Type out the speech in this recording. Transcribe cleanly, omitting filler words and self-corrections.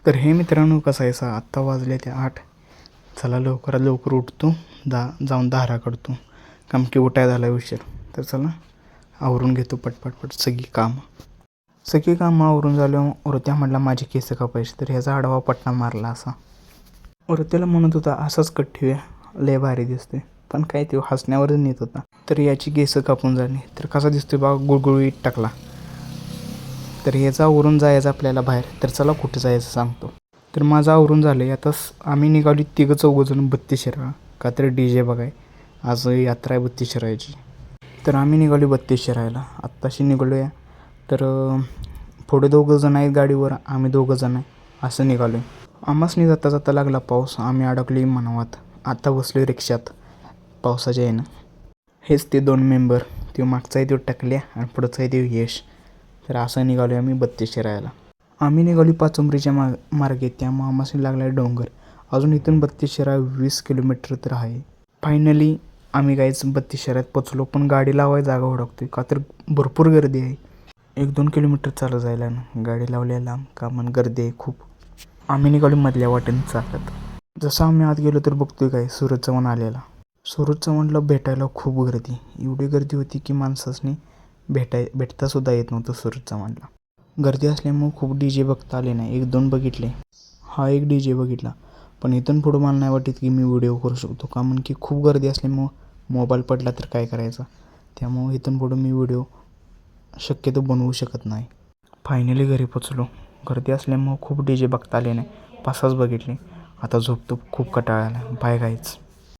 तर हे मित्रांनो कसं आहे आत्ता वाजले ते 8. चला लवकरात लवकर उठतो, जाऊन धारा काढतो, काम की उठाय झाला उशीर. तर चला आवरून घेतो पटपट सगळी कामं आवरून झाल्यावर वृत्या म्हटला माझे केस कापायचे. तर ह्याचा आडवा पट्टा मारला असा. वृत्याला म्हणत होता असाच कट ठेवूया, लय भारी दिसते. पण काय ते हसण्यावरच नेत होता. तर याची केस कापून झाली. तर कसा दिसतोय बा, गुळगुळीत टाकला. तर ह्याचा आवरून जायचं आपल्याला बाहेर. तर चला कुठं जायचं सांगतो. तर माझं आवरून झालं. आताच आम्ही निघालो 3-4 बत्तीस का तर DJ बघाय. आज यात्रा आहे 32 तर आम्ही निघालो 32 आत्ताशी निघालो या. तर पुढे 2 जण आहेत गाडीवर, आम्ही 2 जण आहे, असं निघालो आहे. आम्हासनी जाता जाता लागला पाऊस. आम्ही अडकलो म्हणावात. आता बसलो रिक्षात पावसाच्या यानं. हेच ते 2 मेंबर, तो मागचा आहे तो टकल्या आणि पुढचा आहे तो यश. तर असं निघालो आम्ही 32 आम्ही निघालो पाचुंबरीच्या मार्गे. त्यामुळे आम्हाला लागला आहे डोंगर. अजून इथून 32 20 किलोमीटर तर आहे. फायनली आम्ही काहीच 32 पोचलो. पण गाडी लावायला जागा ओळखतोय का तर भरपूर गर्दी आहे. 1-2 किलोमीटर चालू जायला ना, गाडी लावलेला लांब का मन गर्दी आहे खूप. आम्ही निघालो मधल्या वाटेने चालत. जसं आम्ही आत गेलो तर बघतोय काय सूरज चव्हाण आलेला. सूरज चव्हाणला भेटायला खूप गर्दी. एवढी गर्दी होती की माणसासनी भेटतासुद्धा येत नव्हतं सूरज चव्हाणला. गर्दी असल्यामुळे खूप DJ बघता आले नाही. 1-2 बघितले. हा एक DJ बघितला. पण इथून पुढं मला नाही वाटत की मी व्हिडिओ करू शकतो. का म्हणून की खूप गर्दी असल्यामुळं मोबाईल पडला तर काय करायचं. त्यामुळं इथून पुढं मी व्हिडिओ शक्यतो बनवू शकत नाही. फायनली घरी पोचलो. गर्दी असल्यामुळं खूप DJ बघता आले नाही. 5-6 बघितले. आता झोपतो, खूप कंटाळा आला. Bye guys.